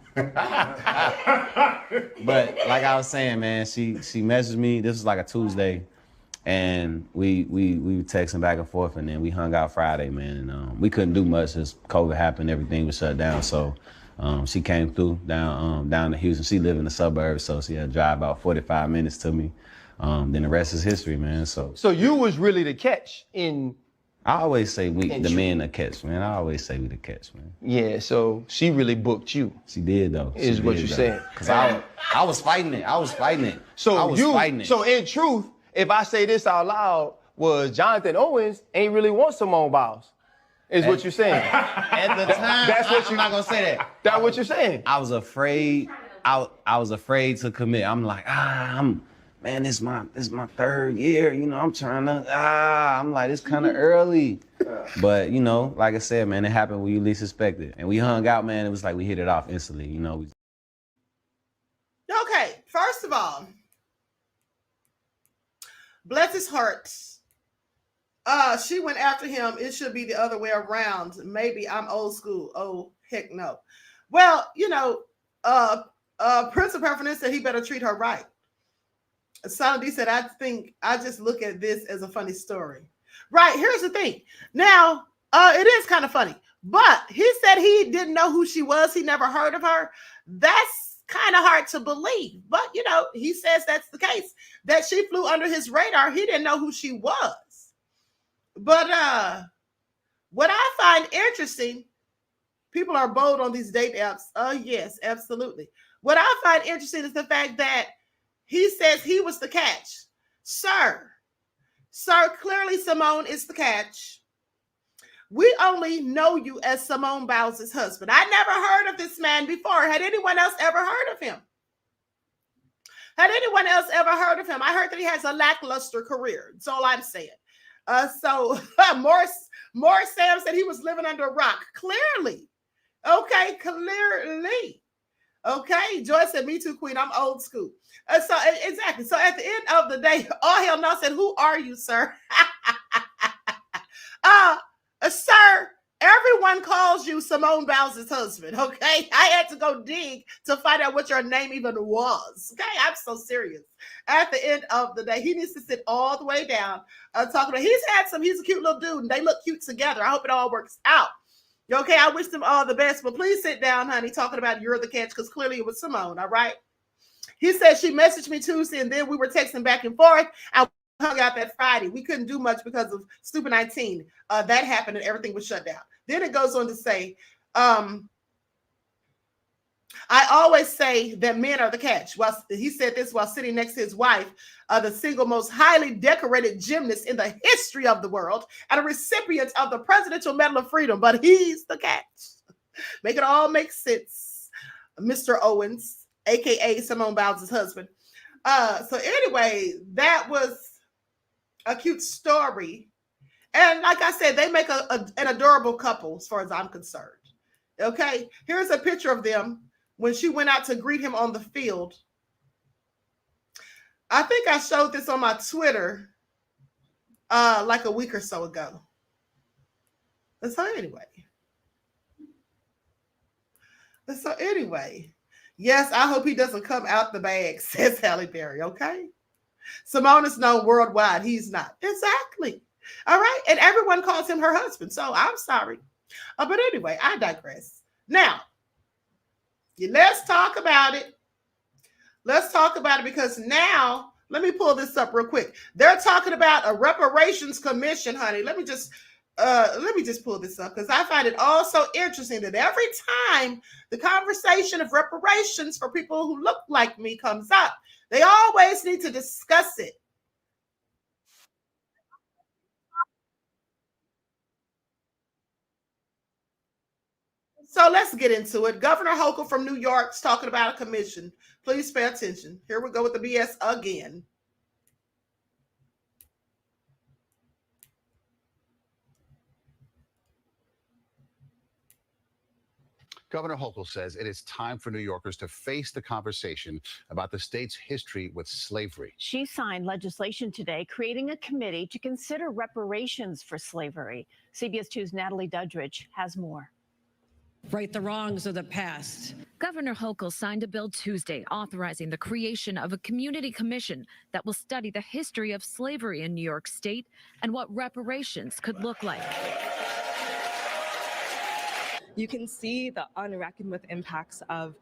But like I was saying, man, she messaged me. This was a Tuesday, and we were texting back and forth, and then we hung out Friday, man. And we couldn't do much as COVID happened. Everything was shut down. So she came through down to Houston. She lived in the suburbs, so she had to drive about 45 minutes to me. Then the rest is history, man. So you was really the catch in. I always say the men the catch, man. I always say we the catch, man. Yeah, so she really booked you. She did, though. Is what you're saying. Because I was fighting it. So in truth, if I say this out loud, was Jonathan Owens ain't really want Simone Biles. Is what you're saying. At the time, I'm not going to say that. That's what you're saying. I was afraid. I was afraid to commit. I'm like, man, this is my third year, I'm trying to, I'm like, it's kind of early. But, like I said, man, it happened when you least expect it. And we hung out, man, it was like we hit it off instantly, Okay, first of all, bless his heart. She went after him. It should be the other way around. Maybe I'm old school. Oh, heck no. Well, Prince of Preference said he better treat her right. Sana D said, I just look at this as a funny story. Right, here's the thing. Now, it is kind of funny, but he said he didn't know who she was. He never heard of her. That's kind of hard to believe, but he says that's the case, that she flew under his radar. He didn't know who she was. But what I find interesting People are bold on these date apps. Oh, yes, absolutely. What I find interesting is the fact that he says he was the catch. Sir, clearly Simone is the catch. We only know you as Simone Biles' husband. I never heard of this man before. Had anyone else ever heard of him? Had anyone else ever heard of him? I heard that he has a lackluster career. That's all I'm saying. More Sam said he was living under a rock. Clearly. Okay, clearly. Okay, Joy said, me too, Queen. I'm old school. Exactly. So at the end of the day, all hell no said, who are you, sir? Sir, everyone calls you Simone Biles' husband, okay? I had to go dig to find out what your name even was, okay? I'm so serious. At the end of the day, he needs to sit all the way down talking about, he's handsome, he's a cute little dude, and they look cute together. I hope it all works out. Okay, I wish them all the best, but please sit down, honey, talking about you're the catch, because clearly it was Simone, all right? He said she messaged me Tuesday, and then we were texting back and forth. I hung out that Friday. We couldn't do much because of Stupid 19. That happened, and everything was shut down. Then it goes on to say, I always say that men are the catch. Well, he said this while sitting next to his wife, the single most highly decorated gymnast in the history of the world and a recipient of the Presidential Medal of Freedom, but he's the catch. Make it all make sense, Mr. Owens, a.k.a. Simone Biles' husband. So anyway, that was a cute story. And like I said, they make an adorable couple as far as I'm concerned. Okay, here's a picture of them when she went out to greet him on the field. I think I showed this on my Twitter like a week or so ago. So anyway, yes, I hope he doesn't come out the bag, says Halle Berry, okay? Simone is known worldwide. He's not. Exactly. All right. And everyone calls him her husband. So I'm sorry. But anyway, I digress. Now, let's talk about it. Let's talk about it because now, let me pull this up real quick. They're talking about a reparations commission, honey. Let me just pull this up because I find it all so interesting that every time the conversation of reparations for people who look like me comes up, they always need to discuss it. So let's get into it. Governor Hochul from New York is talking about a commission. Please pay attention. Here we go with the BS again. Governor Hochul says it is time for New Yorkers to face the conversation about the state's history with slavery. She signed legislation today creating a committee to consider reparations for slavery. CBS 2's Natalie Dudridge has more. Right the wrongs of the past. Governor Hochul signed a bill Tuesday authorizing the creation of a community commission that will study the history of slavery in New York State and what reparations could look like. You can see the unreckoned with impacts of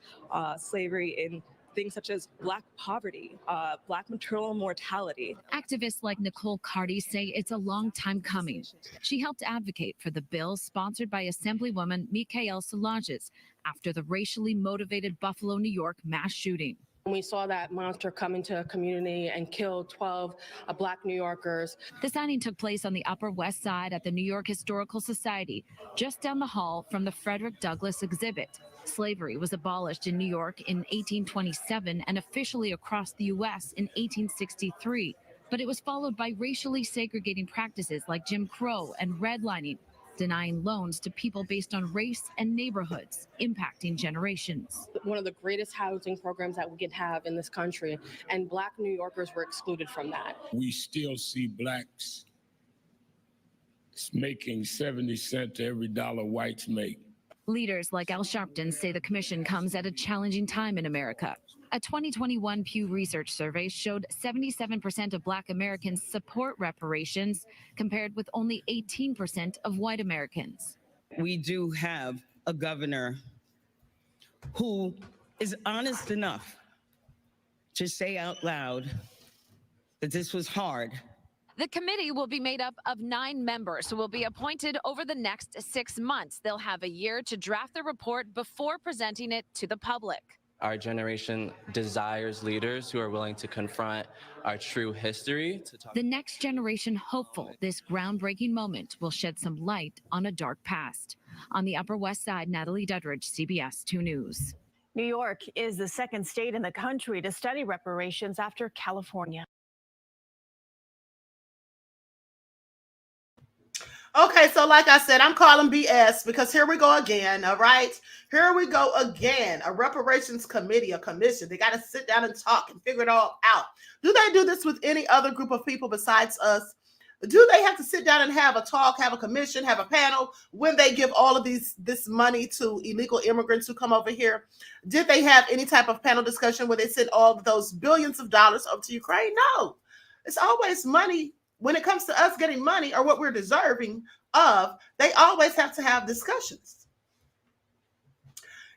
slavery in things such as Black poverty, Black maternal mortality. Activists like Nicole Carty say it's a long time coming. She helped advocate for the bill sponsored by Assemblywoman Micaël Soulages after the racially motivated Buffalo, New York mass shooting. We saw that monster come into a community and kill 12 Black New Yorkers. The signing took place on the Upper West Side at the New York Historical Society, just down the hall from the Frederick Douglass exhibit. Slavery was abolished in New York in 1827 and officially across the U.S. in 1863. But it was followed by racially segregating practices like Jim Crow and redlining, denying loans to people based on race and neighborhoods, impacting generations. One of the greatest housing programs that we can have in this country, and Black New Yorkers were excluded from that. We still see Blacks making 70 cents to every dollar whites make. Leaders like Al Sharpton say the commission comes at a challenging time in America. A 2021 Pew Research survey showed 77% of Black Americans support reparations, compared with only 18% of white Americans. We do have a governor who is honest enough to say out loud that this was hard The committee will be made up of 9 members who will be appointed over the next 6 months. They'll have a year to draft the report before presenting it to the public. Our generation desires leaders who are willing to confront our true history. The next generation hopeful this groundbreaking moment will shed some light on a dark past. On the Upper West Side, Natalie Duddridge, CBS 2 News. New York is the second state in the country to study reparations after California. Okay, so like I said, I'm calling BS because here we go again, all right? Here we go again. A reparations committee, a commission. They got to sit down and talk and figure it all out. Do they do this with any other group of people besides us? Do they have to sit down and have a talk, have a commission, have a panel when they give all of this money to illegal immigrants who come over here? Did they have any type of panel discussion where they sent all of those billions of dollars up to Ukraine? No. It's always money. When it comes to us getting money or what we're deserving of, they always have to have discussions.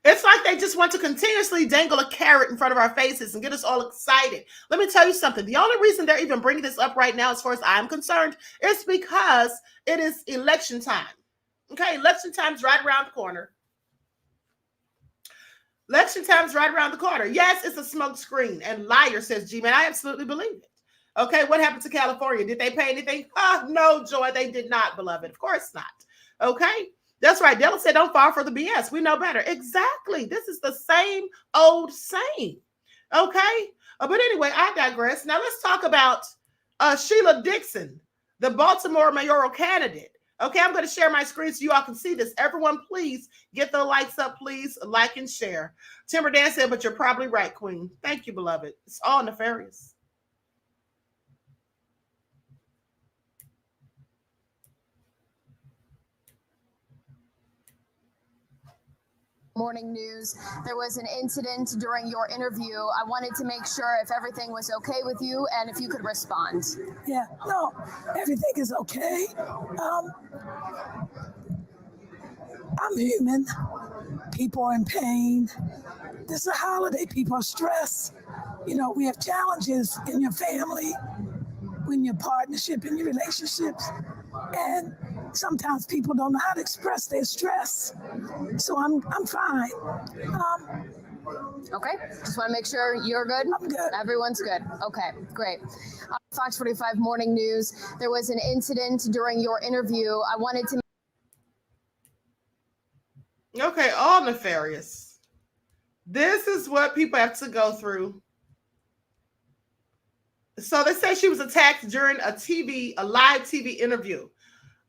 It's like they just want to continuously dangle a carrot in front of our faces and get us all excited. Let me tell you something. The only reason they're even bringing this up right now, as far as I'm concerned, is because it is election time. Okay, election time's right around the corner. Election time's right around the corner. Yes, it's a smoke screen. And liar, says G-Man. I absolutely believe it. Okay, what happened to California? Did they pay anything? No, Joy, they did not, beloved. Of course not. Okay, that's right. Della said, don't fall for the BS. We know better. Exactly. This is the same old saying. Okay, but anyway, I digress. Now let's talk about Sheila Dixon, the Baltimore mayoral candidate. Okay, I'm going to share my screen so you all can see this. Everyone, please get the likes up, please. Like and share. Timber Dan said, but you're probably right, Queen. Thank you, beloved. It's all nefarious. Morning news. There was an incident during your interview. I wanted to make sure if everything was okay with you and if you could respond. Yeah, no, everything is okay. I'm human. People are in pain. This is a holiday. People are stressed. You know, we have challenges in your family, in your partnership, in your relationships. And sometimes people don't know how to express their stress. So I'm fine. Okay, just want to make sure you're good. I'm good. Everyone's good. Okay, great. Fox 45 Morning News. There was an incident during your interview. I wanted to. Okay, all nefarious. This is what people have to go through. So they say she was attacked during a live TV interview.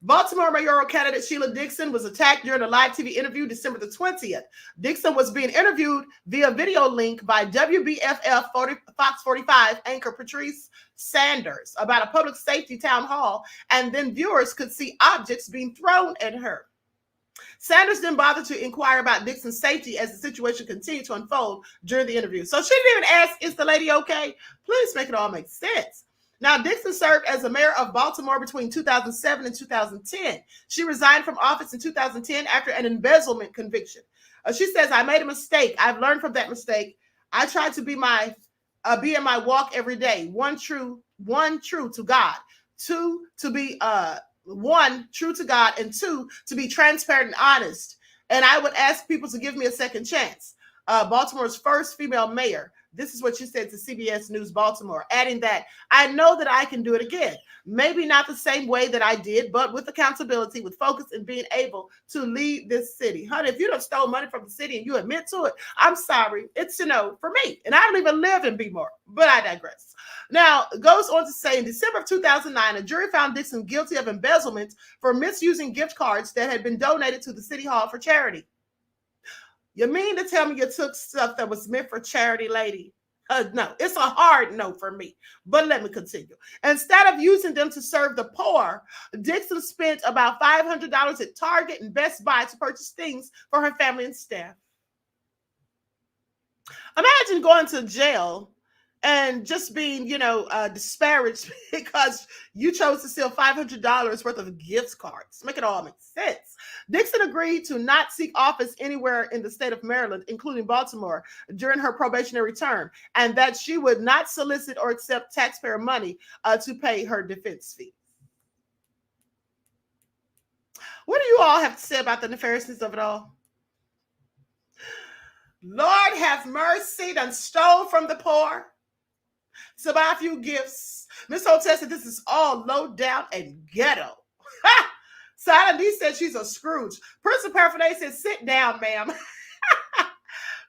Baltimore mayoral candidate Sheila Dixon was attacked during a live TV interview December the 20th. Dixon was being interviewed via video link by WBFF Fox 45 anchor Patrice Sanders about a public safety town hall, and then viewers could see objects being thrown at her. Sanders didn't bother to inquire about Dixon's safety as the situation continued to unfold during the interview. So she didn't even ask, is the lady okay? Please make it all make sense. Now, Dixon served as the mayor of Baltimore between 2007 and 2010. She resigned from office in 2010 after an embezzlement conviction. She says, I made a mistake. I've learned from that mistake. I try to be in my walk every day. One, true to God. Two, to be one, true to God, and two, to be transparent and honest. And I would ask people to give me a second chance. Baltimore's first female mayor. This is what she said to CBS News Baltimore, adding that, I know that I can do it again. Maybe not the same way that I did, but with accountability, with focus, and being able to lead this city. Honey, if you don't stole money from the city and you admit to it, I'm sorry. It's a no for me. And I don't even live in B-4, but I digress. Now, it goes on to say, in December of 2009, a jury found Dixon guilty of embezzlement for misusing gift cards that had been donated to the city hall for charity. You mean to tell me you took stuff that was meant for charity, lady? No, it's a hard no for me. But let me continue. Instead of using them to serve the poor, Dixon spent about $500 at Target and Best Buy to purchase things for her family and staff. Imagine going to jail and just being, disparaged because you chose to steal $500 worth of gift cards. Make it all make sense. Dixon agreed to not seek office anywhere in the state of Maryland, including Baltimore, during her probationary term, and that she would not solicit or accept taxpayer money to pay her defense fee. What do you all have to say about the nefariousness of it all? Lord have mercy, done stole from the poor to buy a few gifts. Miss Hotel said this is all low down and ghetto. Silent D said she's a Scrooge. Prince of Paraphernalia said, sit down, ma'am.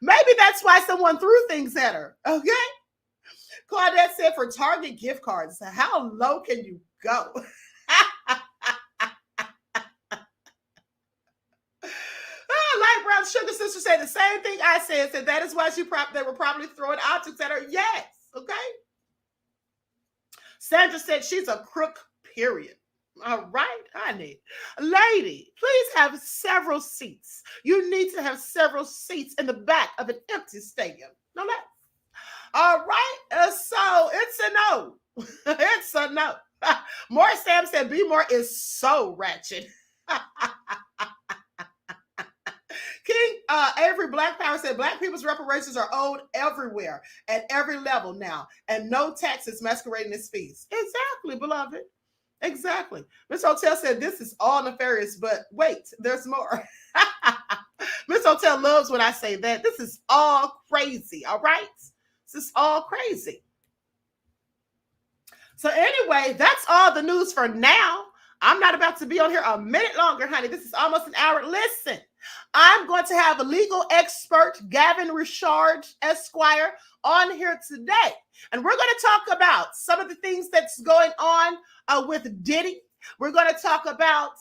Maybe that's why someone threw things at her. Okay. Claudette said for Target gift cards, how low can you go? Light brown sugar sister said the same thing I said that is why they were probably throwing objects at her. Yes. Okay. Sandra said she's a crook, period. All right, honey. Lady, please have several seats. You need to have several seats in the back of an empty stadium. No less. All right. So it's a no. It's a no. More Sam said B more is so ratchet. King Avery Black Power said Black people's reparations are owed everywhere at every level now, and no taxes masquerading as fees. Exactly, beloved. Exactly. Miss Hotel said this is all nefarious, but wait, there's more. Miss Hotel loves when I say that. This is all crazy, all right? This is all crazy. So anyway, that's all the news for now. I'm not about to be on here a minute longer, honey. This is almost an hour. Listen, I'm going to have a legal expert, Gavin Richard, Esquire, on here today. And we're going to talk about some of the things that's going on with Diddy. We're going to talk about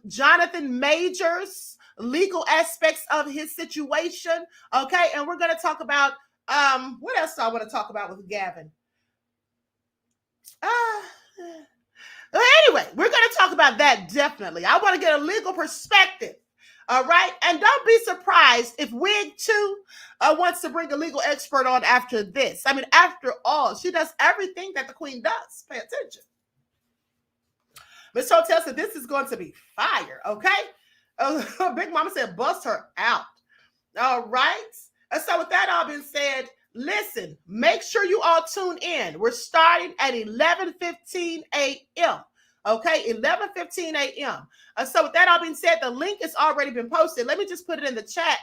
Jonathan Majors, legal aspects of his situation. Okay. And we're going to talk about, what else do I want to talk about with Gavin? Anyway, we're going to talk about that definitely. I want to get a legal perspective. All right. And don't be surprised if Wig 2 wants to bring a legal expert on after this. I mean, after all, she does everything that the queen does. Pay attention. Miss Hotel said this is going to be fire. Okay. Big Mama said bust her out. All right. And so with that all being said, listen, make sure you all tune in. We're starting at 11:15 a.m. Okay, 11:15 a.m. So with that all being said, the link has already been posted. Let me just put it in the chat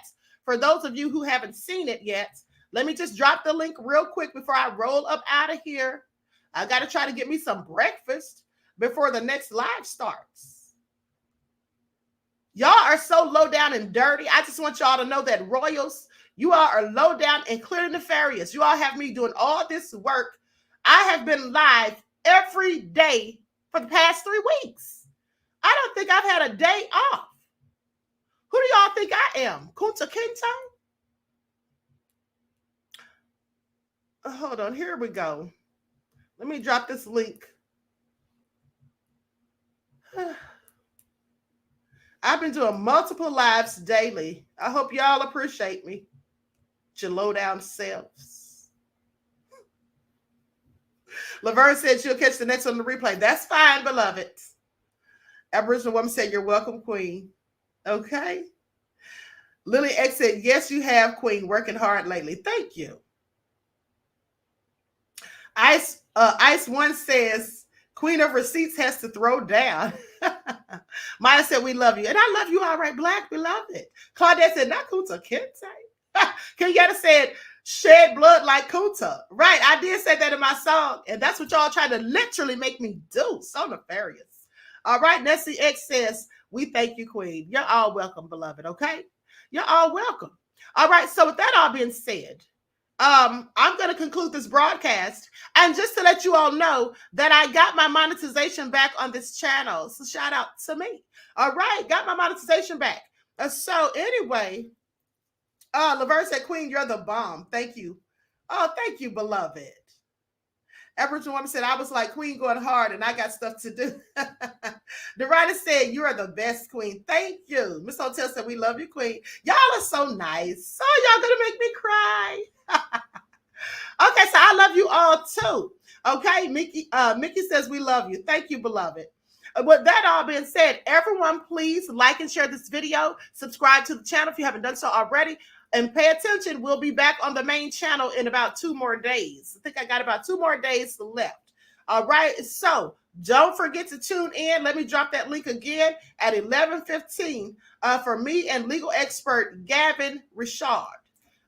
for those of you who haven't seen it yet. Let me just drop the link real quick before I roll up out of here. I got to try to get me some breakfast before the next live starts. Y'all are so low down and dirty. I just want y'all to know that Royals, you all are low down and clearly nefarious. You all have me doing all this work. I have been live every day for the past 3 weeks. I don't think I've had a day off. Who do y'all think I am? Kunta Kinte? Hold on, here we go. Let me drop this link. I've been doing multiple lives daily. I hope y'all appreciate me. Your low down selves. Laverne said she'll catch the next one on the replay. That's fine, beloved. Aboriginal woman said, you're welcome, Queen. Okay. Lily X said, yes, you have, Queen, working hard lately. Thank you. Ice One says, Queen of Receipts has to throw down. Maya said, we love you. And I love you all right, Black, beloved. Claudette said, not Kunta Kinte. Kenyatta said, shed blood like Kunta. Right, I did say that in my song. And that's what y'all trying to literally make me do. So nefarious. All right, Nessie X says, we thank you, Queen. You're all welcome, beloved, okay? You're all welcome. All right, so with that all being said, I'm going to conclude this broadcast. And just to let you all know that I got my monetization back on this channel. So shout out to me. All right, got my monetization back. So anyway, Laverne said, Queen, you're the bomb. Thank you. Oh, thank you, beloved. Aboriginal woman said, I was like, Queen going hard and I got stuff to do. Dorada said, you are the best, Queen. Thank you. Miss Hotel said, we love you, Queen. Y'all are so nice. So y'all going to make me cry. Okay, so I love you all too. Okay, Mickey says we love you. Thank you, beloved. With that all being said, everyone, please like and share this video. Subscribe to the channel if you haven't done so already. And pay attention. We'll be back on the main channel in about 2 more days. I think I got about 2 more days left. All right. So don't forget to tune in. Let me drop that link again at 11:15 for me and legal expert Gavin Richard.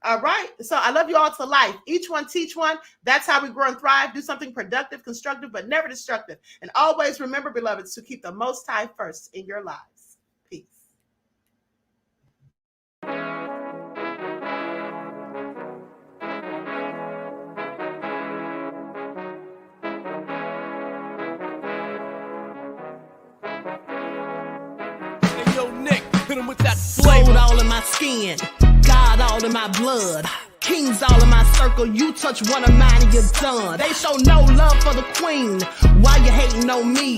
All right. So I love you all to life. Each one teach one. That's how we grow and thrive. Do something productive, constructive, but never destructive. And always remember, beloveds, to keep the Most High first in your lives. Peace. Hey, yo, Nick, hit him with that flavor. Gold all in my skin. God all in my blood. Kings all in my circle. You touch one of mine and you're done. They show no love for the queen. Why you hating on me?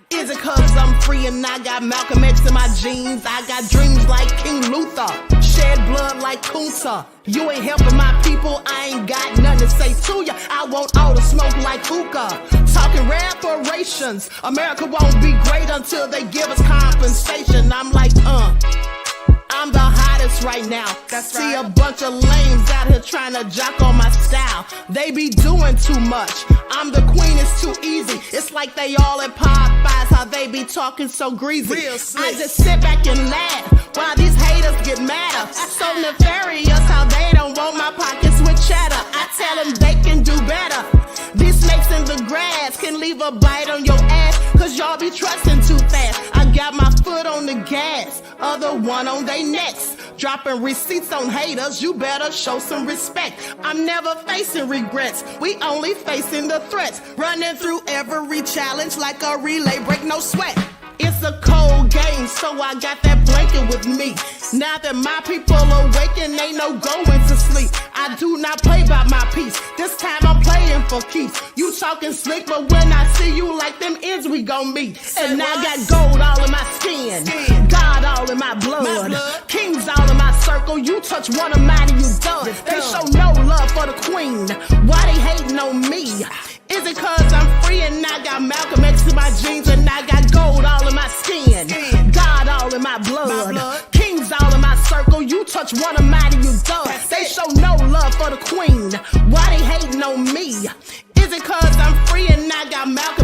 Is it cause I'm free and I got Malcolm X in my jeans? I got dreams like King Luther. Shed blood like Kunta. You ain't helping my people. I ain't got nothing to say to ya. I want all the smoke like hookah. Talking reparations. America won't be great until they give us compensation. I'm like, I'm the hottest right now. That's See right. A bunch of lames out here trying to jock on my style. They be doing too much. I'm the queen, it's too easy. It's like they all at Popeyes, how they be talking so greasy. I just sit back and laugh while these haters get madder. So nefarious how they don't want my pockets with cheddar. I tell them they can do better. These snakes in the grass can leave a bite on your ass, cause y'all be trusting too fast. I got my foot on the gas, other one on they necks. Dropping receipts on haters, you better show some respect. I'm never facing regrets, we only facing the threats. Running through every challenge like a relay, break no sweat. It's a cold game, so I got that blanket with me. Now that my people awaken, ain't no going to sleep. I do not play by my piece. This time I'm playing for keeps. You talking slick, but when I see you like them ends, we gon' meet. And I got gold all in my skin, God all in my blood. Kings all in my circle. You touch one of mine and you done. They show no love for the queen. Why they hating on me? Is it cause I'm free and I got Malcolm X in my jeans and I got gold all in my skin, God all in my blood. Kings all in my circle. You touch one of mine and you done. They show no love for the queen. Why they hating on me? Is it cause I'm free and I got Malcolm